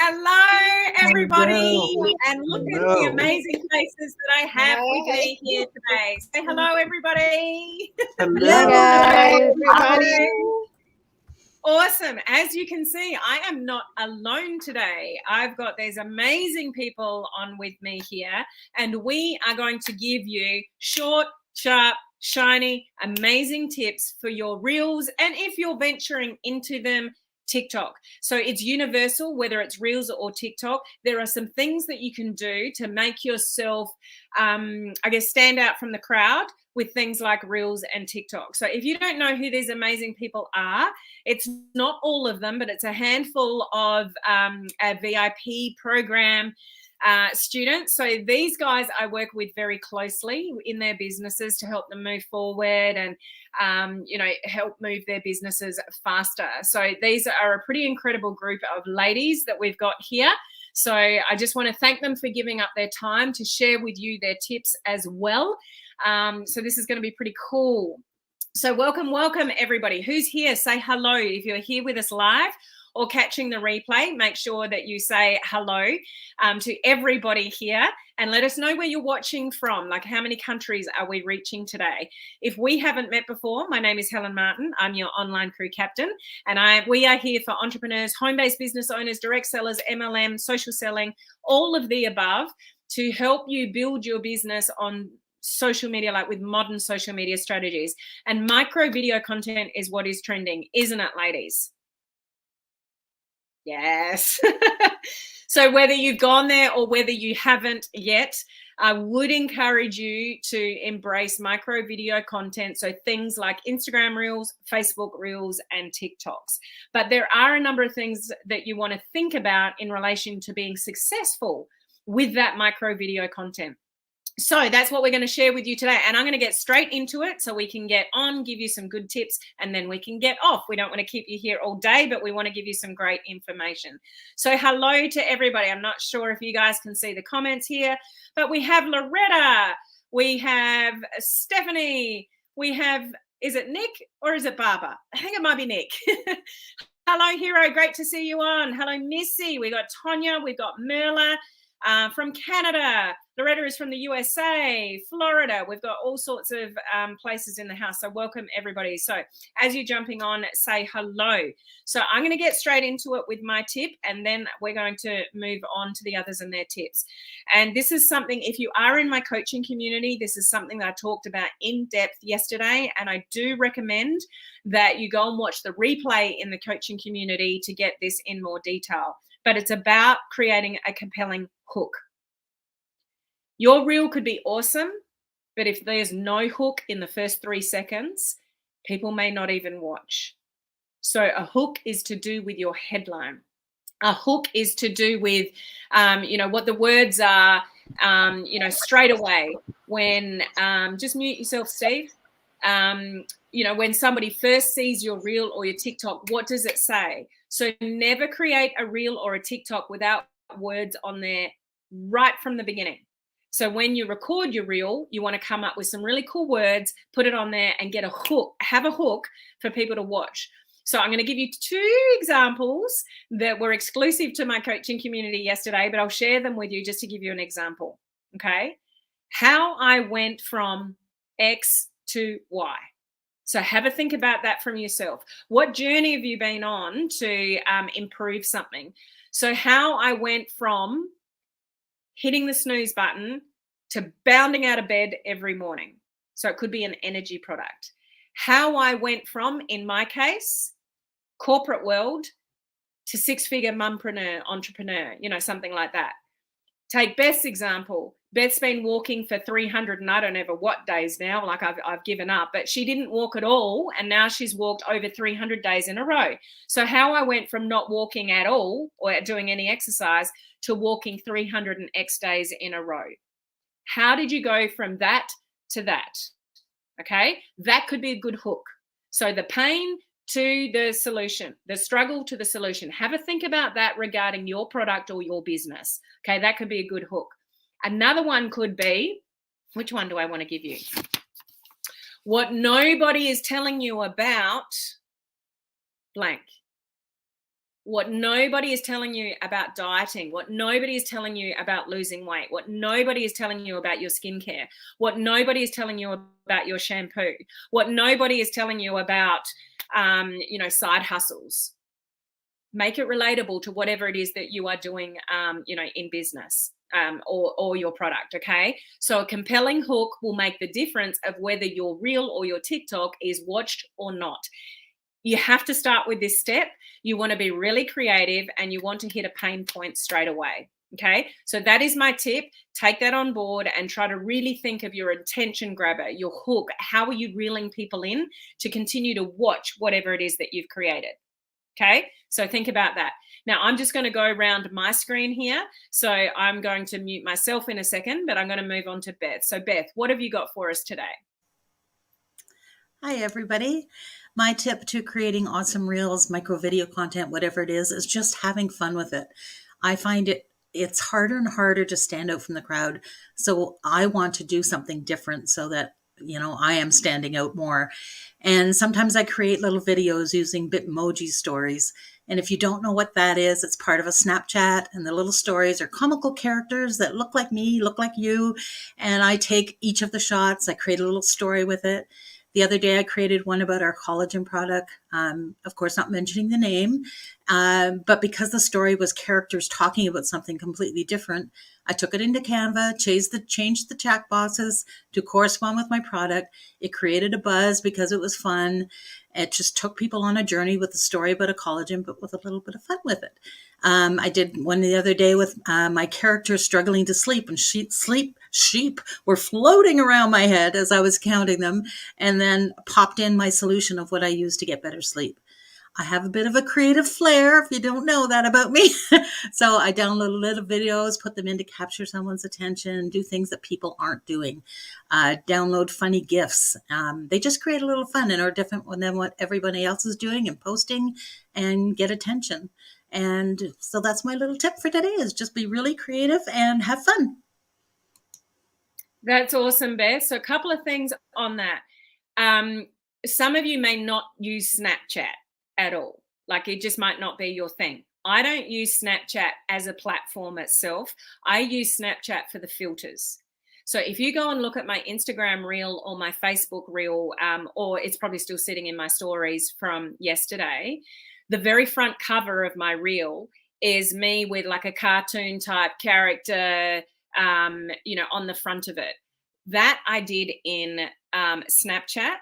Hello, everybody, Hello. and look at the Hello. amazing faces that I have with me here today. Say hello, everybody. Hello. Hello, guys. Everybody. Awesome. As you can see, I am not alone today. I've got these amazing people on with me here, and we are going to give you short, sharp, shiny, amazing tips for your reels, and if you're venturing into them, TikTok. So it's universal, whether it's reels or TikTok. There are some things that you can do to make yourself, stand out from the crowd with things like reels and TikTok. So if you don't know who these amazing people are, it's not all of them, but it's a handful of a VIP program students. So these guys I work with very closely in their businesses to help them move forward and help move their businesses faster. So these are a pretty incredible group of ladies that we've got here. So I just want to thank them for giving up their time to share with you their tips as well. So this is going to be pretty cool. So welcome everybody. Who's here? Say hello. If you're here with us live or catching the replay, make sure that you say hello to everybody here and let us know where you're watching from, like how many countries are we reaching today. If we haven't met before, my name is Helen Martin. I'm your online crew captain, and we are here for entrepreneurs, home-based business owners, direct sellers, MLM, social selling, all of the above, to help you build your business on social media, like with modern social media strategies. And micro video content is what is trending, isn't it, ladies? Yes. So whether you've gone there or whether you haven't yet, I would encourage you to embrace micro video content. So things like Instagram Reels, Facebook Reels, and TikToks. But there are a number of things that you want to think about in relation to being successful with that micro video content. So that's what we're going to share with you today. And I'm going to get straight into it so we can get on, give you some good tips, and then we can get off. We don't want to keep you here all day, but we want to give you some great information. So hello to everybody. I'm not sure if you guys can see the comments here, but we have Loretta, we have Stephanie, we have, is it Nick or is it Barbara? I think it might be Nick. Hello, Hero. Great to see you on. Hello, Missy. We got Tonya. We've got Merla. From Canada, Loretta is from the USA, Florida. We've got all sorts of places in the house. So welcome everybody. So as you're jumping on, say hello. So I'm going to get straight into it with my tip, and then we're going to move on to the others and their tips. And this is something, if you are in my coaching community, this is something that I talked about in depth yesterday. And I do recommend that you go and watch the replay in the coaching community to get this in more detail. But it's about creating a compelling hook. Your reel could be awesome, but if there's no hook in the first 3 seconds, people may not even watch. So a hook is to do with your headline. A hook is to do with, what the words are, straight away. When, just mute yourself, Steve. When somebody first sees your reel or your TikTok, what does it say? So never create a reel or a TikTok without words on there right from the beginning. So when you record your reel, you want to come up with some really cool words, put it on there and get a hook, have a hook for people to watch. So I'm going to give you 2 examples that were exclusive to my coaching community yesterday, but I'll share them with you just to give you an example. Okay. How I went from X to Y. So have a think about that from yourself. What journey have you been on to improve something? So how I went from hitting the snooze button to bounding out of bed every morning. So it could be an energy product. How I went from, in my case, corporate world to 6-figure mumpreneur, entrepreneur, something like that. Take Beth's example. Beth's been walking for 300 and I don't know what days now, like I've given up, but she didn't walk at all. And now she's walked over 300 days in a row. So how I went from not walking at all or doing any exercise to walking 300 and X days in a row. How did you go from that to that? Okay. That could be a good hook. So the pain to the solution, the struggle to the solution. Have a think about that regarding your product or your business. Okay, that could be a good hook. Another one could be, which one do I want to give you? What nobody is telling you about blank. What nobody is telling you about dieting, what nobody is telling you about losing weight, what nobody is telling you about your skincare, what nobody is telling you about your shampoo, what nobody is telling you about, side hustles. Make it relatable to whatever it is that you are doing, in business. Or your product. Okay. So a compelling hook will make the difference of whether your reel or your TikTok is watched or not. You have to start with this step. You want to be really creative and you want to hit a pain point straight away. Okay. So that is my tip. Take that on board and try to really think of your attention grabber, your hook. How are you reeling people in to continue to watch whatever it is that you've created? Okay, so think about that. Now, I'm just going to go around my screen here. So I'm going to mute myself in a second, but I'm going to move on to Beth. So Beth, what have you got for us today? Hi, everybody. My tip to creating awesome reels, micro video content, whatever it is just having fun with it. I find it's harder and harder to stand out from the crowd. So I want to do something different so that, I am standing out more. And sometimes I create little videos using Bitmoji stories. And if you don't know what that is, it's part of a Snapchat, and the little stories are comical characters that look like me, look like you. And I take each of the shots, I create a little story with it. The other day, I created one about our collagen product, of course, not mentioning the name, but because the story was characters talking about something completely different, I took it into Canva, changed the chat boxes to correspond with my product. It created a buzz because it was fun. It just took people on a journey with the story about a collagen, but with a little bit of fun with it. I did one the other day with my character struggling to sleep, and sheep were floating around my head as I was counting them, and then popped in my solution of what I use to get better sleep. I have a bit of a creative flair, if you don't know that about me. So I download little videos, put them in to capture someone's attention, do things that people aren't doing, download funny GIFs. They just create a little fun and are different than what everybody else is doing and posting and get attention. And so that's my little tip for today, is just be really creative and have fun. That's awesome, Beth. So a couple of things on that. Some of you may not use Snapchat at all. Like, it just might not be your thing. I don't use Snapchat as a platform itself. I use Snapchat for the filters. So if you go and look at my Instagram reel or my Facebook reel, or it's probably still sitting in my stories from yesterday, the very front cover of my reel is me with like a cartoon type character, on the front of it. That I did in Snapchat.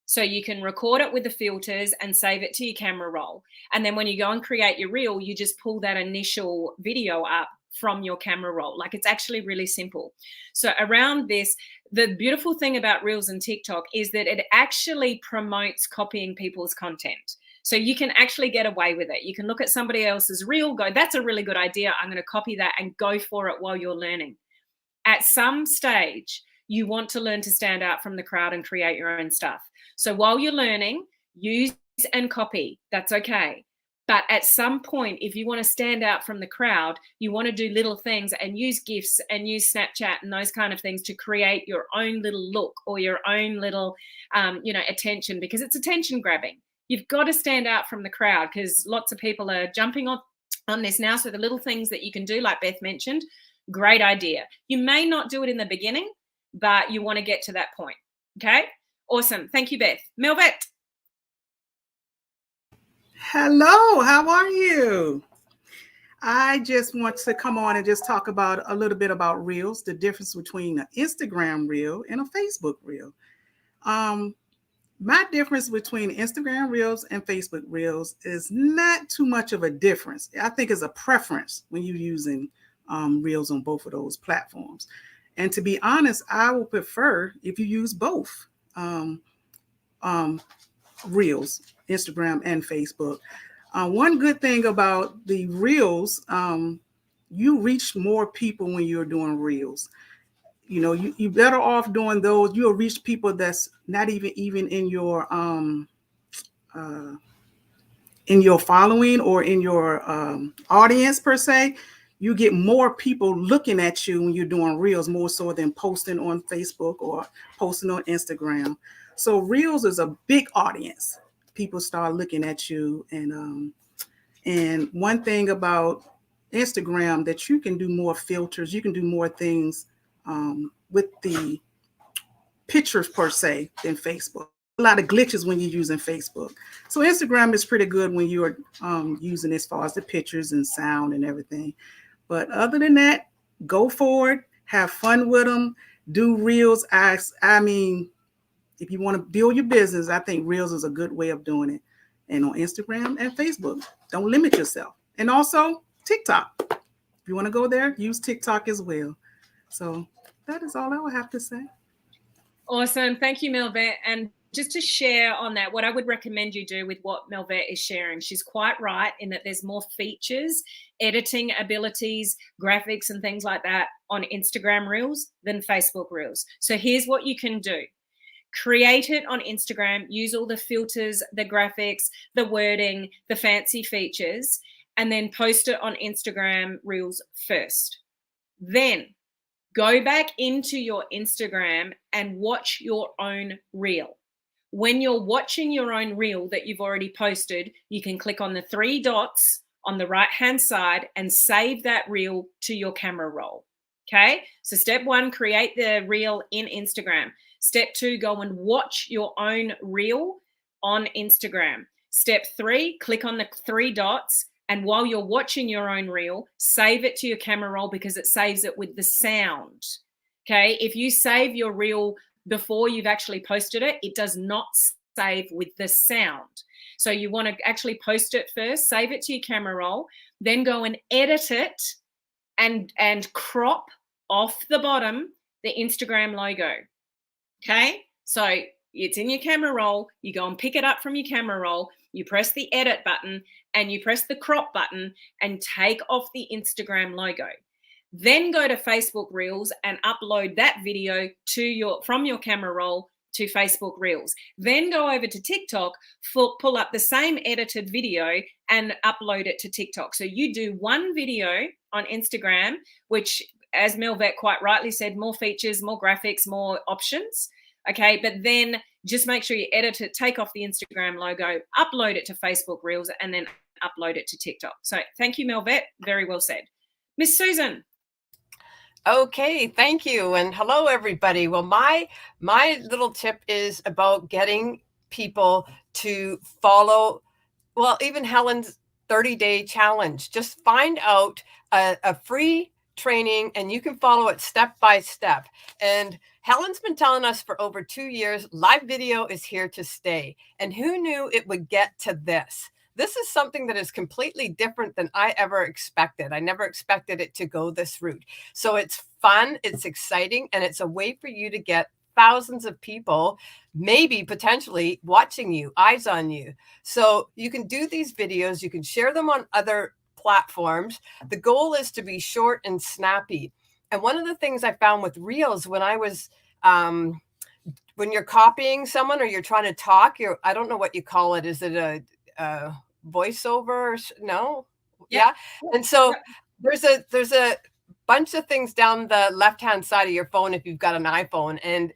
So you can record it with the filters and save it to your camera roll. And then when you go and create your reel, you just pull that initial video up from your camera roll. Like, it's actually really simple. So around this, the beautiful thing about Reels and TikTok is that it actually promotes copying people's content. So you can actually get away with it. You can look at somebody else's reel, go, that's a really good idea, I'm going to copy that, and go for it while you're learning. At some stage, you want to learn to stand out from the crowd and create your own stuff. So while you're learning, use and copy. That's okay. But at some point, if you want to stand out from the crowd, you want to do little things and use GIFs and use Snapchat and those kind of things to create your own little look or your own little, attention, because it's attention grabbing. You've got to stand out from the crowd because lots of people are jumping on this now. So the little things that you can do, like Beth mentioned, great idea. You may not do it in the beginning, but you want to get to that point. Okay. Awesome. Thank you, Beth. Melvet. Hello, how are you? I just want to come on and just talk about a little bit about Reels, the difference between an Instagram Reel and a Facebook Reel. My difference between Instagram Reels and Facebook Reels is not too much of a difference. I think it's a preference when you're using Reels on both of those platforms. And to be honest, I would prefer if you use both Reels, Instagram and Facebook. One good thing about the Reels, you reach more people when you're doing Reels. You know, you better off doing those. You'll reach people that's not even in your following or in your audience per se. You get more people looking at you when you're doing Reels, more so than posting on Facebook or posting on Instagram. So Reels is a big audience. People start looking at you, and And one thing about Instagram that you can do more filters, you can do more things with the pictures per se than Facebook. A lot of glitches when you're using Facebook. So Instagram is pretty good when you're using as far as the pictures and sound and everything. But other than that, go forward, have fun with them, do reels. I mean, if you want to build your business, I think reels is a good way of doing it. And on Instagram and Facebook, don't limit yourself. And also TikTok. If you want to go there, use TikTok as well. So that is all I would have to say. Awesome. Thank you, Melvet. And just to share on that, what I would recommend you do with what Melvet is sharing, she's quite right in that there's more features, editing abilities, graphics and things like that on Instagram Reels than Facebook Reels. So here's what you can do. Create it on Instagram, use all the filters, the graphics, the wording, the fancy features, and then post it on Instagram Reels first. Then go back into your Instagram and watch your own reel. When you're watching your own reel that you've already posted, you can click on the 3 dots on the right-hand side and save that reel to your camera roll. Okay, so step 1, create the reel in Instagram. Step 2, go and watch your own reel on Instagram. Step 3, click on the 3 dots. And while you're watching your own reel, save it to your camera roll because it saves it with the sound. Okay, if you save your reel before you've actually posted it, it does not save with the sound. So you want to actually post it first, save it to your camera roll, then go and edit it and crop off the bottom the Instagram logo. Okay, so it's in your camera roll, you go and pick it up from your camera roll, you press the edit button and you press the crop button and take off the Instagram logo. Then go to Facebook Reels and upload that video from your camera roll to Facebook Reels. Then go over to TikTok, pull up the same edited video and upload it to TikTok. So you do one video on Instagram, which, as Melvet quite rightly said, more features, more graphics, more options. Okay, but then just make sure you edit it, take off the Instagram logo, upload it to Facebook Reels, and then upload it to TikTok. So thank you, Melvet. Very well said. Miss Susan. Okay, thank you. And hello, everybody. Well, my little tip is about getting people to follow, well, even Helen's 30-day challenge. Just find out a free training and you can follow it step by step. And Helen's been telling us for over 2 years, live video is here to stay. And who knew it would get to this? This is something that is completely different than I ever expected. I never expected it to go this route. So it's fun, it's exciting, and it's a way for you to get thousands of people, maybe potentially watching you, eyes on you. So you can do these videos, you can share them on other platforms. The goal is to be short and snappy. And one of the things I found with Reels when I was, when you're copying someone or you're trying to talk, I don't know what you call it. Is it a voiceover? No. Yeah. And so there's a bunch of things down the left-hand side of your phone if you've got an iPhone, and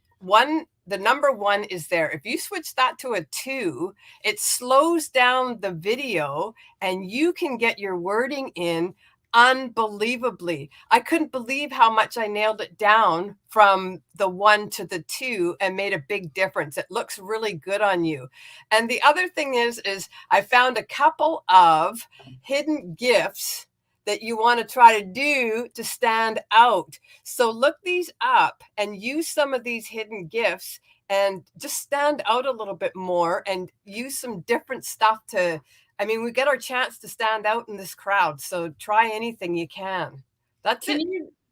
the number 1 is there. If you switch that to a 2, it slows down the video and you can get your wording in unbelievably. I couldn't believe how much I nailed it down from the 1 to the 2 and made a big difference. It looks really good on you. And the other thing is I found a couple of hidden gifts that you want to try to do to stand out. So look these up and use some of these hidden gifts and just stand out a little bit more and use some different stuff we get our chance to stand out in this crowd. So try anything you can. That's it.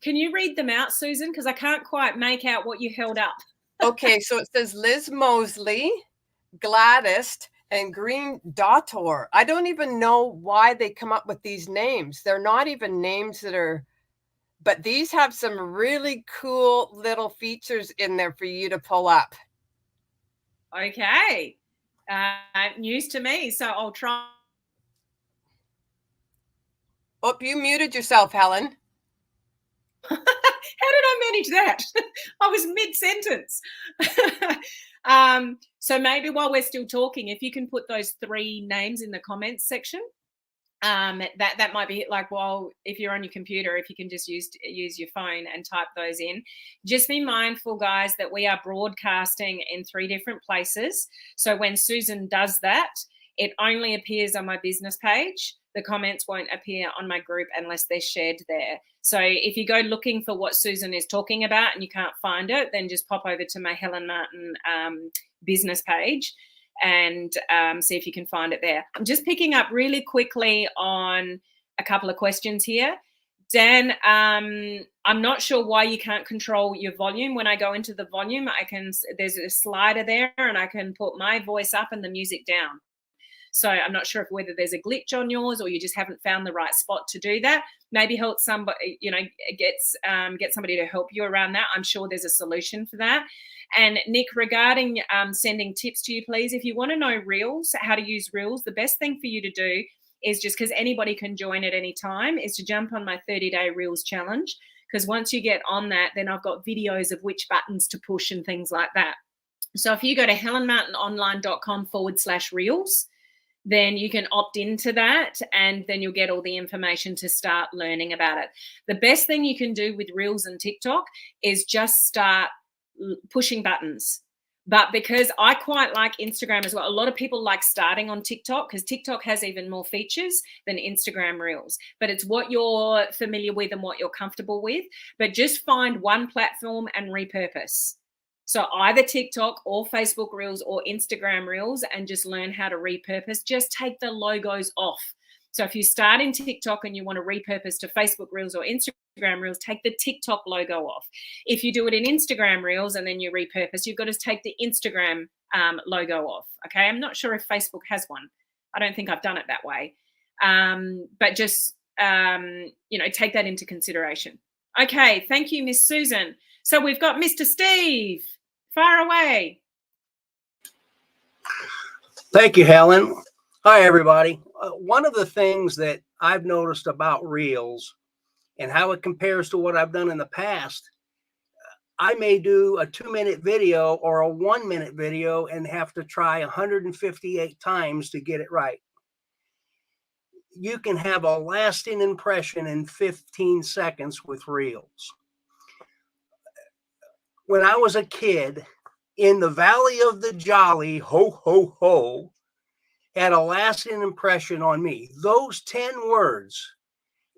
Can you read them out, Susan? Because I can't quite make out what you held up. Okay, so it says Liz Mosley, Gladys, and Green Dotor. I don't even know why they come up with these names. They're not even names that are, but these have some really cool little features in there for you to pull up. Okay. News to me, so I'll try. Oh, you muted yourself, Helen. How did I manage that? I was mid-sentence. So maybe while we're still talking, if you can put those 3 names in the comments section. that might be like, well, if you're on your computer, if you can just use your phone and type those in. Just be mindful, guys, that we are broadcasting in 3 different places. So when Susan does that, it only appears on my business page. The comments won't appear on my group unless they're shared there. So if you go looking for what Susan is talking about and you can't find it, then just pop over to my Helen Martin business page and see if you can find it there. I'm just picking up really quickly on a couple of questions here. Dan, I'm not sure why you can't control your volume. When I go into the volume, there's a slider there and I can put my voice up and the music down. So I'm not sure whether there's a glitch on yours or you just haven't found the right spot to do that. Maybe help somebody, get somebody to help you around that. I'm sure there's a solution for that. And Nick, regarding sending tips to you, please, if you want to know Reels, how to use Reels, the best thing for you to do is, just because anybody can join at any time, is to jump on my 30-day Reels challenge. Because once you get on that, then I've got videos of which buttons to push and things like that. So if you go to helenmartinonline.com/Reels, then you can opt into that and then you'll get all the information to start learning about it. The best thing you can do with Reels and TikTok is just start pushing buttons. But because I quite like Instagram as well, a lot of people like starting on TikTok because TikTok has even more features than Instagram Reels. But it's what you're familiar with and what you're comfortable with. But just find one platform and repurpose. So either TikTok or Facebook Reels or Instagram Reels, and just learn how to repurpose. Just take the logos off. So if you start in TikTok and you want to repurpose to Facebook Reels or Instagram Reels, take the TikTok logo off. If you do it in Instagram Reels and then you repurpose, you've got to take the Instagram logo off. Okay, I'm not sure if Facebook has one. I don't think I've done it that way. But just, take that into consideration. Okay, thank you, Miss Susan. So we've got Mr. Steve. Far away. Thank you, Helen. Hi, everybody. One of the things that I've noticed about Reels and how it compares to what I've done in the past, I may do a 2-minute video or a 1-minute video and have to try 158 times to get it right. You can have a lasting impression in 15 seconds with Reels. When I was a kid, in the Valley of the Jolly, ho, ho, ho, had a lasting impression on me. Those 10 words,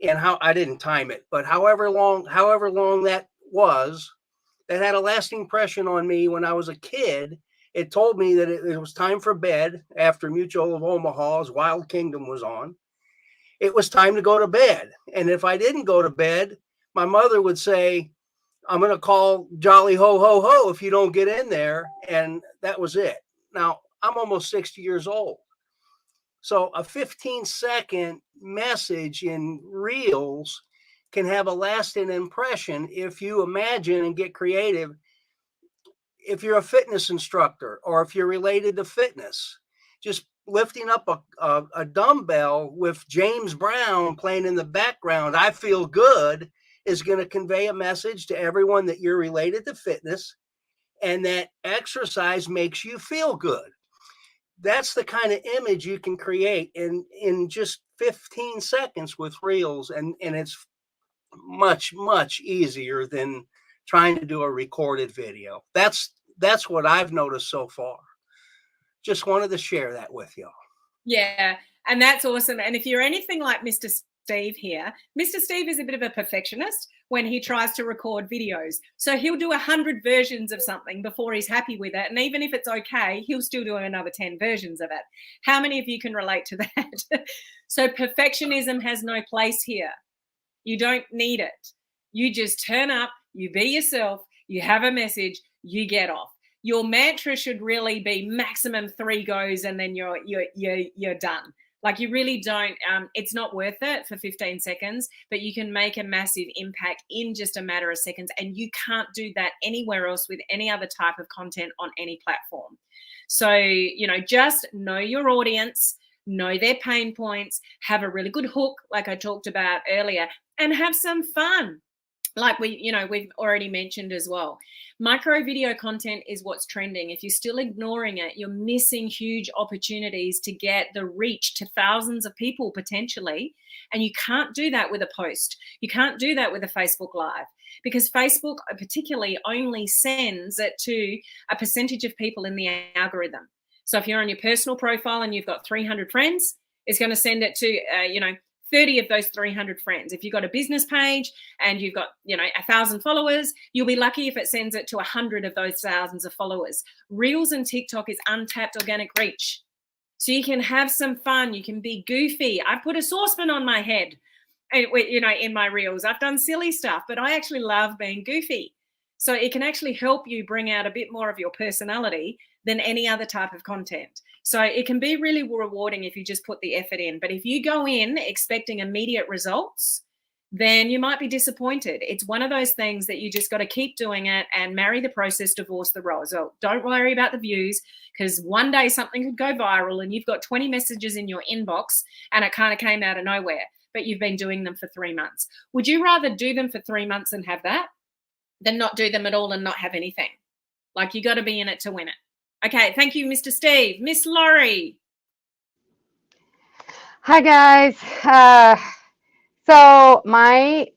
and how I didn't time it, but however long that was, that had a lasting impression on me when I was a kid. It told me that it was time for bed after Mutual of Omaha's Wild Kingdom was on. It was time to go to bed. And if I didn't go to bed, my mother would say, I'm going to call Jolly Ho Ho Ho if you don't get in there. And that was it. Now, I'm almost 60 years old. So a 15-second message in Reels can have a lasting impression if you imagine and get creative. If you're a fitness instructor or if you're related to fitness, just lifting up a dumbbell with James Brown playing in the background, I feel good, is going to convey a message to everyone that you're related to fitness and that exercise makes you feel good. That's the kind of image you can create in just 15 seconds with Reels. And it's much, much easier than trying to do a recorded video. That's what I've noticed so far. Just wanted to share that with y'all. Yeah, and that's awesome. And if you're anything like Mr. Steve here, Mr. Steve is a bit of a perfectionist when he tries to record videos. So he'll do 100 versions of something before he's happy with it. And even if it's okay, he'll still do another 10 versions of it. How many of you can relate to that? So perfectionism has no place here. You don't need it. You just turn up, you be yourself, you have a message, you get off. Your mantra should really be maximum 3 goes and then you're done. Like, you really don't, it's not worth it for 15 seconds, but you can make a massive impact in just a matter of seconds. And you can't do that anywhere else with any other type of content on any platform. So, just know your audience, know their pain points, have a really good hook, like I talked about earlier, and have some fun. like we've already mentioned as well, micro video content is what's trending. If you're still ignoring it, you're missing huge opportunities to get the reach to thousands of people potentially. And you can't do that with a post. You can't do that with a Facebook Live, because Facebook particularly only sends it to a percentage of people in the algorithm. So if you're on your personal profile and you've got 300 friends, it's going to send it to 30 of those 300 friends. If you've got a business page and you've got 1,000 followers, you'll be lucky if it sends it to 100 of those thousands of followers. Reels and TikTok is untapped organic reach. So you can have some fun. You can be goofy. I put a saucepan on my head, in my reels. I've done silly stuff, but I actually love being goofy. So it can actually help you bring out a bit more of your personality than any other type of content. So it can be really rewarding if you just put the effort in. But if you go in expecting immediate results, then you might be disappointed. It's one of those things that you just got to keep doing it and marry the process, divorce the role. So don't worry about the views, because one day something could go viral and you've got 20 messages in your inbox and it kind of came out of nowhere, but you've been doing them for 3 months. Would you rather do them for 3 months and have that than not do them at all and not have anything? Like, you got to be in it to win it. Okay, thank you, Mr. Steve. Miss Laurie. Hi, guys. So my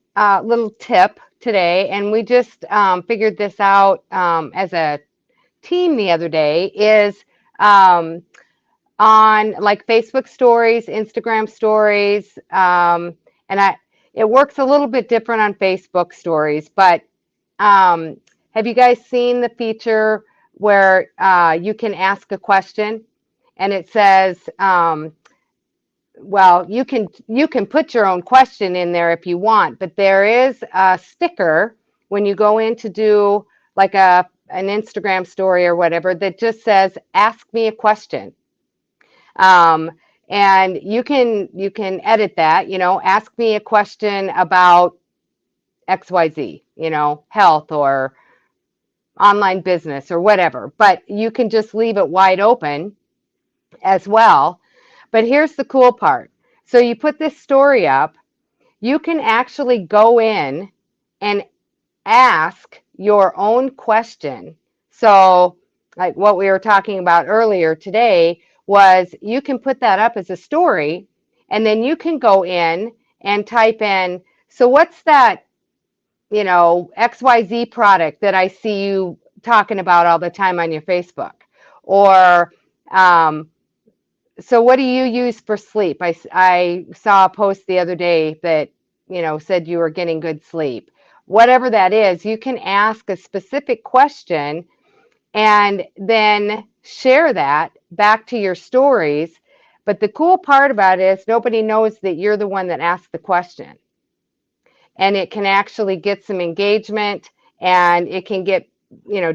little tip today, and we just figured this out as a team the other day, is on like Facebook stories, Instagram stories, and it works a little bit different on Facebook stories, but have you guys seen the feature where you can ask a question and it says, well, you can put your own question in there if you want, but there is a sticker when you go in to do like an Instagram story or whatever that just says, ask me a question. And you can edit that, ask me a question about XYZ, health or online business or whatever, but you can just leave it wide open as well. But here's the cool part. So you put this story up, you can actually go in and ask your own question. So like what we were talking about earlier today was you can put that up as a story, and then you can go in and type in, so what's that, XYZ product that I see you talking about all the time on your Facebook? Or, so what do you use for sleep? I saw a post the other day that, said you were getting good sleep. Whatever that is, you can ask a specific question and then share that back to your stories. But the cool part about it is nobody knows that you're the one that asked the question. And it can actually get some engagement, and it can get,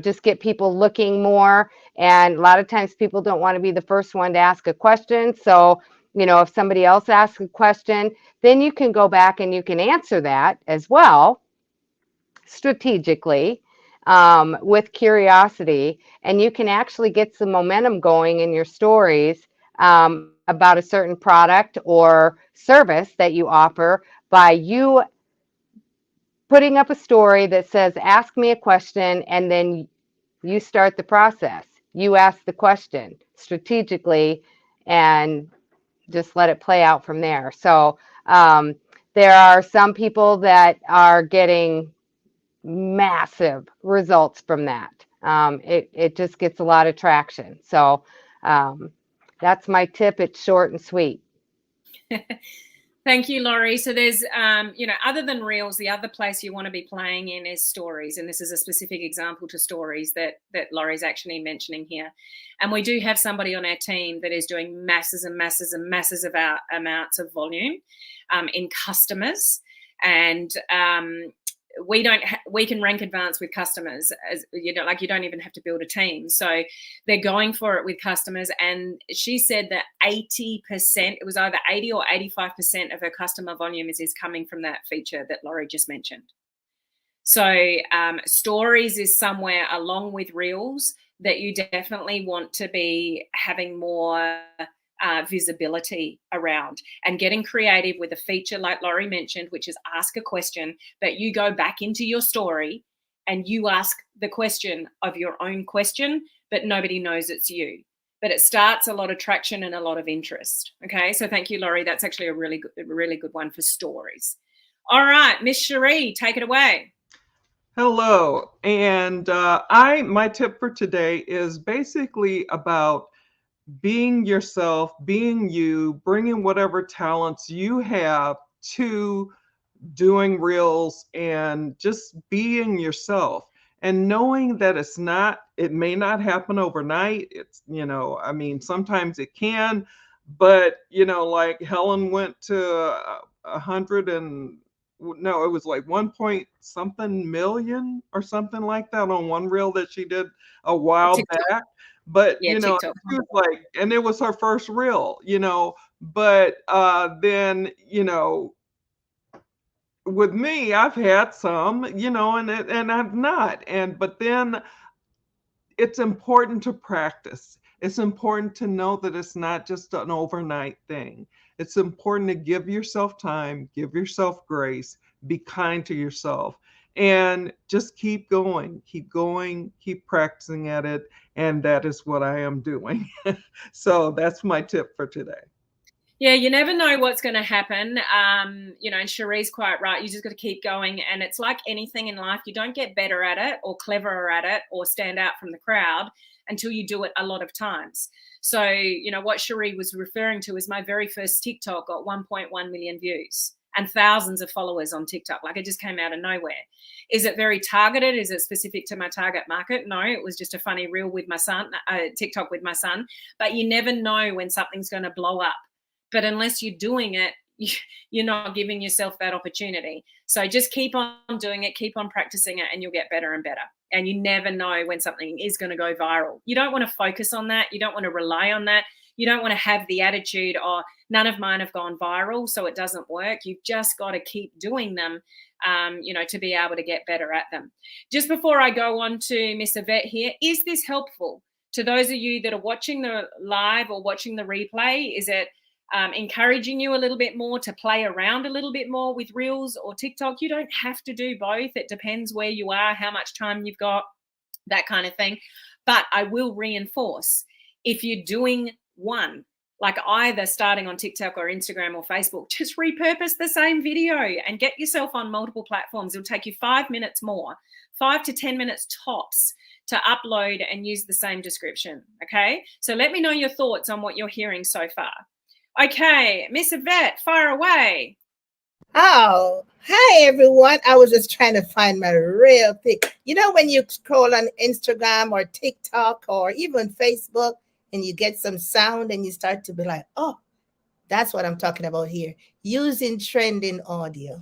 just get people looking more. And a lot of times people don't want to be the first one to ask a question. So, if somebody else asks a question, then you can go back and you can answer that as well, strategically, with curiosity. And you can actually get some momentum going in your stories about a certain product or service that you offer by you putting up a story that says, ask me a question, and then you start the process. You ask the question strategically and just let it play out from there. So there are some people that are getting massive results from that. It just gets a lot of traction. So that's my tip. It's short and sweet. Thank you, Laurie. So there's, other than Reels, the other place you want to be playing in is stories. And this is a specific example to stories that Laurie's actually mentioning here. And we do have somebody on our team that is doing masses and masses and masses of amounts of volume in customers. And we can rank advanced with customers, as you don't even have to build a team. So they're going for it with customers. And she said that 80%, it was either 80 or 85% of her customer volume is coming from that feature that Laurie just mentioned. So stories is somewhere along with Reels that you definitely want to be having more visibility around, and getting creative with a feature like Laurie mentioned, which is ask a question, but you go back into your story and you ask the question of your own question, but nobody knows it's you. But it starts a lot of traction and a lot of interest. Okay, so thank you, Laurie. That's actually a really good one for stories. All right, Miss Cherie, take it away. Hello, and my tip for today is basically about being yourself, being you, bringing whatever talents you have to doing reels and just being yourself, and knowing that it may not happen overnight. It's, I mean, sometimes it can, but like Helen went to 100 and no, it was like 1 point something million or something like that on one reel that she did a while TikTok. back. But Yeah, TikTok. she was like, and it was her first reel, but then with me, I've had some, and I've not. But then it's important to practice. It's important to know that it's not just an overnight thing. It's important to give yourself time, give yourself grace, be kind to yourself, and just keep going, keep practicing at it. And that is what I am doing. So that's my tip for today. Yeah, you never know what's going to happen. And Cherie's quite right. You just got to keep going. And it's like anything in life. You don't get better at it or cleverer at it or stand out from the crowd until you do it a lot of times. So, what Cherie was referring to is my very first TikTok got 1.1 million views and thousands of followers on TikTok. Like, it just came out of nowhere. Is it very targeted? Is it specific to my target market? No, it was just a funny reel with my son, TikTok with my son. But you never know when something's going to blow up. But unless you're doing it, you're not giving yourself that opportunity. So just keep on doing it, keep on practicing it, and you'll get better and better. And you never know when something is going to go viral. You don't want to focus on that. You don't want to rely on that. You don't want to have the attitude, oh, none of mine have gone viral, so it doesn't work. You've just got to keep doing them, to be able to get better at them. Just before I go on to Miss Yvette here, is this helpful to those of you that are watching the live or watching the replay? Is it encouraging you a little bit more to play around a little bit more with Reels or TikTok? You don't have to do both. It depends where you are, how much time you've got, that kind of thing. But I will reinforce, if you're doing one, like either starting on TikTok or Instagram or Facebook, just repurpose the same video and get yourself on multiple platforms. It'll take you 5 minutes more, 5 to 10 minutes tops, to upload and use the same description. Okay, so let me know your thoughts on what you're hearing so far. Okay, Miss Yvette, fire away. Oh, hi everyone. I was just trying to find my real thing. When you scroll on Instagram or TikTok or even Facebook and you get some sound and you start to be like, oh, that's what I'm talking about here. Using trending audio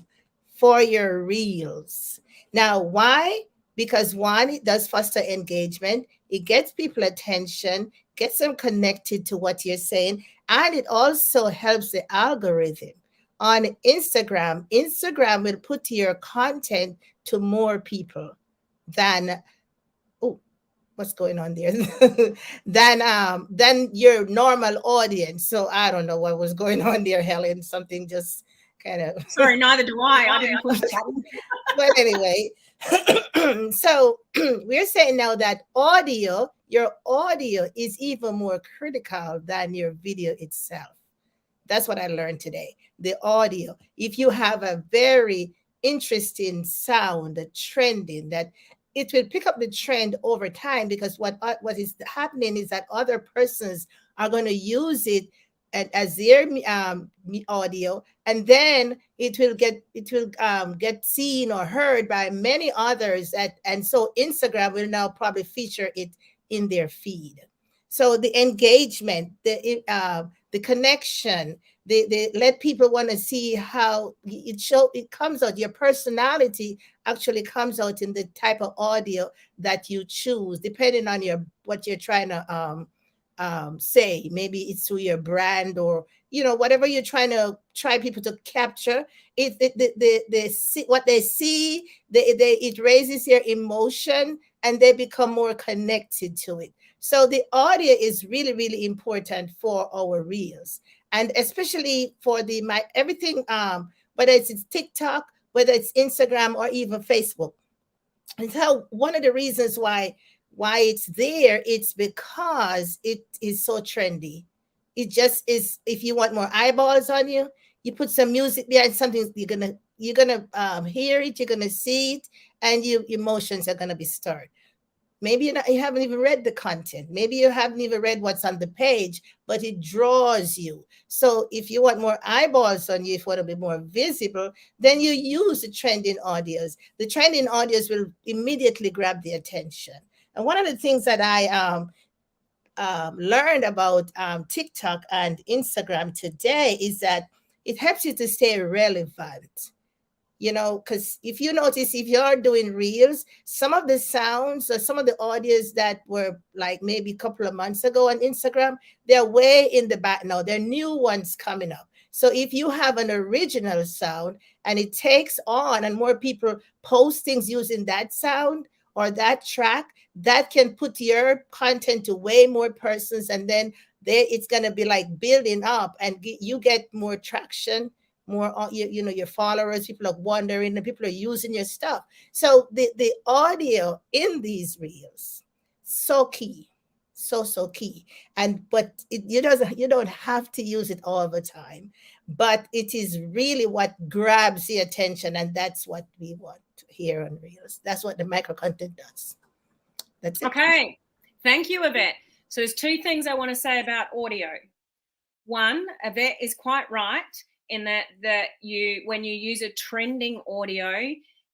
for your reels. Now, why? Because one, it does foster engagement. It gets people attention, gets them connected to what you're saying. And it also helps the algorithm. On Instagram will put your content to more people than, what's going on there? than your normal audience. So I don't know what was going on there, Helen. Something just kind of. Sorry, neither do I. I didn't push that. But anyway, so we're saying now that your audio is even more critical than your video itself. That's what I learned today. The audio. If you have a very interesting sound, a trending, that it will pick up the trend over time, because what is happening is that other persons are going to use it as their audio, and then it will get seen or heard by many others, and so Instagram will now probably feature it in their feed. So the engagement, the connection, they let people want to see how it comes out. Your personality actually comes out in the type of audio that you choose, depending on what you're trying to say. Maybe it's through your brand, or whatever you're trying people to capture. What they see, it raises their emotion and they become more connected to it. So the audio is really, really important for our reels, and especially for everything, whether it's TikTok, whether it's Instagram, or even Facebook. And so one of the reasons why it's there, it's because it is so trendy. It just is. If you want more eyeballs on you, you put some music behind something, you're gonna hear it, you're gonna see it, and your emotions are gonna be stirred. Maybe you haven't even read the content. Maybe you haven't even read what's on the page, but it draws you. So if you want more eyeballs on you, if you want to be more visible, then you use the trending audios. The trending audios will immediately grab the attention. And one of the things that I learned about TikTok and Instagram today is that it helps you to stay relevant. Because if you notice, if you're doing reels, some of the sounds or some of the audios that were like maybe a couple of months ago on Instagram, they're way in the back now. There are new ones coming up. So if you have an original sound and it takes on and more people post things using that sound or that track, that can put your content to way more persons, and then it's going to be like building up, and you get more traction, more your followers, people are wondering, and people are using your stuff. So the audio in these reels, so key, so key. But you don't have to use it all the time, but it is really what grabs the attention, and that's what we want to hear on reels. That's what the micro content does. That's it. Okay, thank you, Yvette. So there's two things I want to say about audio. One, Yvette is quite right in that when you use a trending audio,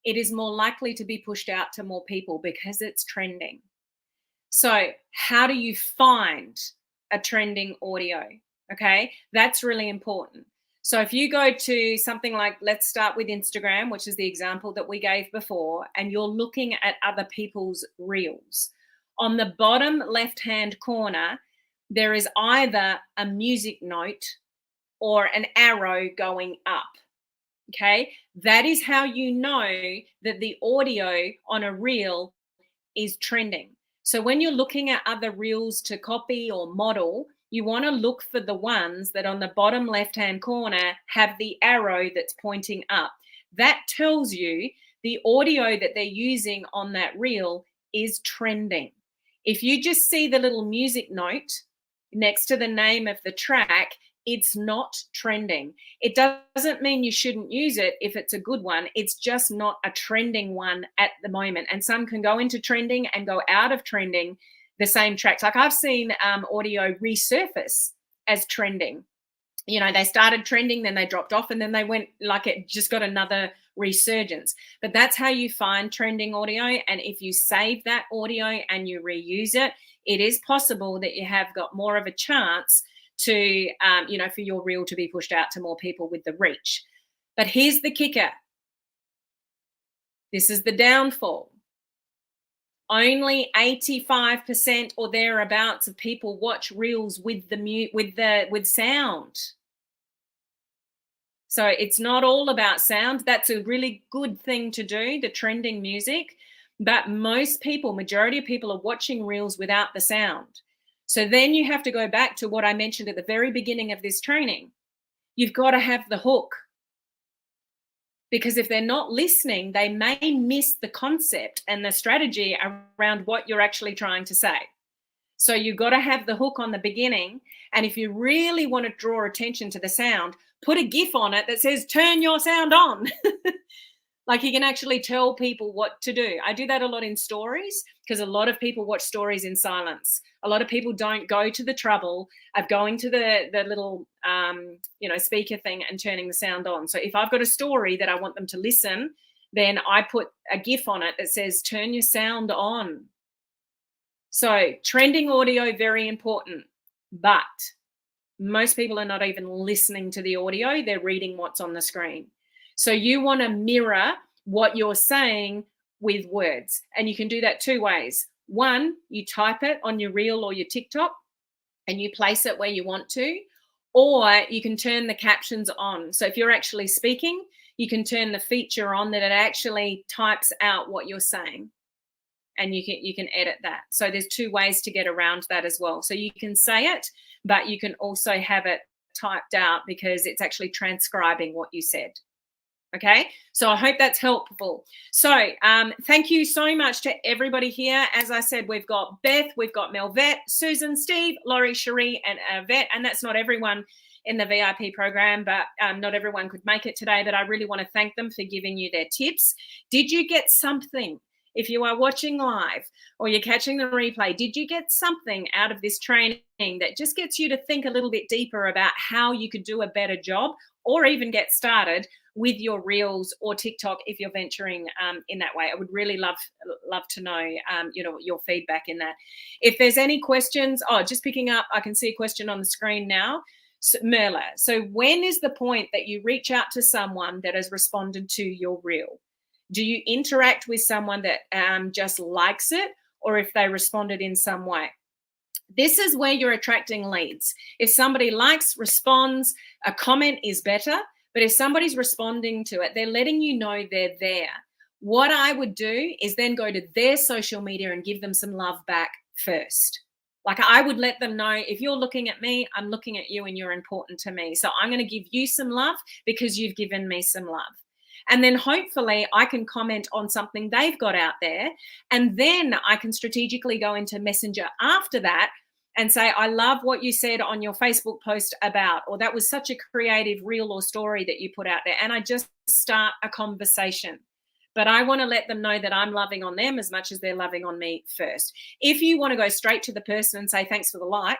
it is more likely to be pushed out to more people because it's trending. So how do you find a trending audio? Okay, that's really important. So if you go to something like, let's start with Instagram, which is the example that we gave before, and you're looking at other people's reels, on the bottom left-hand corner, there is either a music note or an arrow going up. Okay, that is how you know that the audio on a reel is trending. So when you're looking at other reels to copy or model, you want to look for the ones that on the bottom left-hand corner have the arrow that's pointing up. That tells you the audio that they're using on that reel is trending. If you just see the little music note next to the name of the track, it's not trending. It doesn't mean you shouldn't use it if it's a good one. It's just not a trending one at the moment. And some can go into trending and go out of trending, the same tracks. Like I've seen audio resurface as trending. They started trending, then they dropped off, and then they went, like, it just got another resurgence. But that's how you find trending audio. And if you save that audio and you reuse it, it is possible that you have got more of a chance to, for your reel to be pushed out to more people with the reach. But here's the kicker. This is the downfall. Only 85% or thereabouts of people watch reels with sound. So it's not all about sound. That's a really good thing to do, the trending music. But majority of people are watching reels without the sound. So then you have to go back to what I mentioned at the very beginning of this training. You've got to have the hook. Because if they're not listening, they may miss the concept and the strategy around what you're actually trying to say. So you've got to have the hook on the beginning. And if you really want to draw attention to the sound, put a GIF on it that says, turn your sound on. Like, you can actually tell people what to do. I do that a lot in stories because a lot of people watch stories in silence. A lot of people don't go to the trouble of going to the little, speaker thing and turning the sound on. So if I've got a story that I want them to listen, then I put a GIF on it that says, turn your sound on. So trending audio, very important. But most people are not even listening to the audio. They're reading what's on the screen. So you want to mirror what you're saying with words. And you can do that two ways. One, you type it on your reel or your TikTok and you place it where you want to, or you can turn the captions on. So if you're actually speaking, you can turn the feature on that it actually types out what you're saying. and you can edit that. So there's 2 ways to get around that as well. So you can say it, but you can also have it typed out because it's actually transcribing what you said. Okay, so I hope that's helpful. So thank you so much to everybody here. As I said, we've got Beth, we've got Melvette, Susan, Steve, Laurie, Cherie, and Yvette, and that's not everyone in the VIP program, but not everyone could make it today, but I really want to thank them for giving you their tips. Did you get something? If you are watching live or you're catching the replay, did you get something out of this training that just gets you to think a little bit deeper about how you could do a better job or even get started with your Reels or TikTok if you're venturing in that way? I would really love to know, your feedback in that. If there's any questions, just picking up, I can see a question on the screen now. So, Merla, so when is the point that you reach out to someone that has responded to your Reel? Do you interact with someone that just likes it, or if they responded in some way? This is where you're attracting leads. If somebody likes, responds, a comment is better, but if somebody's responding to it, they're letting you know they're there. What I would do is then go to their social media and give them some love back first. Like I would let them know, if you're looking at me, I'm looking at you and you're important to me. So I'm going to give you some love because you've given me some love. And then hopefully I can comment on something they've got out there. And then I can strategically go into Messenger after that and say, I love what you said on your Facebook post about, or that was such a creative reel or story that you put out there. And I just start a conversation. But I want to let them know that I'm loving on them as much as they're loving on me first. If you want to go straight to the person and say, thanks for the like,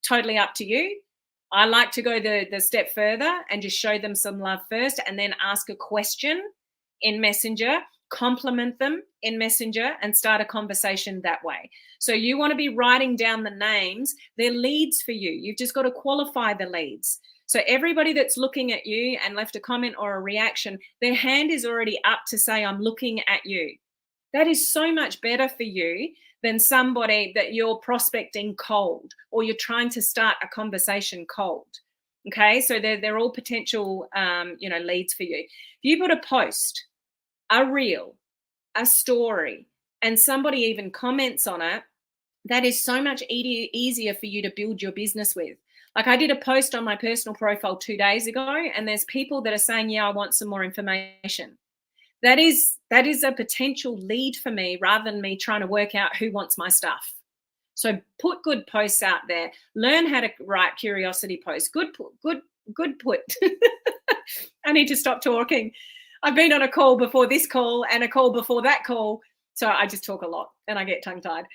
totally up to you. I like to go the step further and just show them some love first and then ask a question in Messenger, compliment them in Messenger and start a conversation that way. So you want to be writing down the names. They're leads for you. You've just got to qualify the leads. So everybody that's looking at you and left a comment or a reaction, their hand is already up to say, I'm looking at you. That is so much better for you than somebody that you're prospecting cold or you're trying to start a conversation cold. Okay, so they're all potential, leads for you. If you put a post, a reel, a story, and somebody even comments on it, that is so much easier for you to build your business with. Like I did a post on my personal profile 2 days ago, and there's people that are saying, yeah, I want some more information. That is a potential lead for me rather than me trying to work out who wants my stuff. So put good posts out there. Learn how to write curiosity posts. Good put. I need to stop talking. I've been on a call before this call and a call before that call. So I just talk a lot and I get tongue-tied.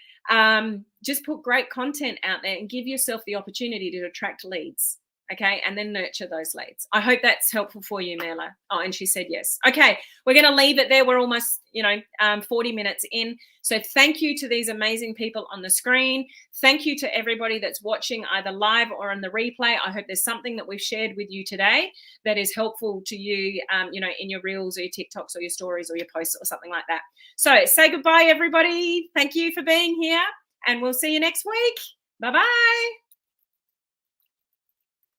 Just put great content out there and give yourself the opportunity to attract leads. Okay, and then nurture those leads. I hope that's helpful for you, Merla. Oh, and she said yes. Okay, we're going to leave it there. We're almost, 40 minutes in. So thank you to these amazing people on the screen. Thank you to everybody that's watching either live or on the replay. I hope there's something that we've shared with you today that is helpful to you, in your Reels or your TikToks or your stories or your posts or something like that. So say goodbye, everybody. Thank you for being here, and we'll see you next week. Bye-bye.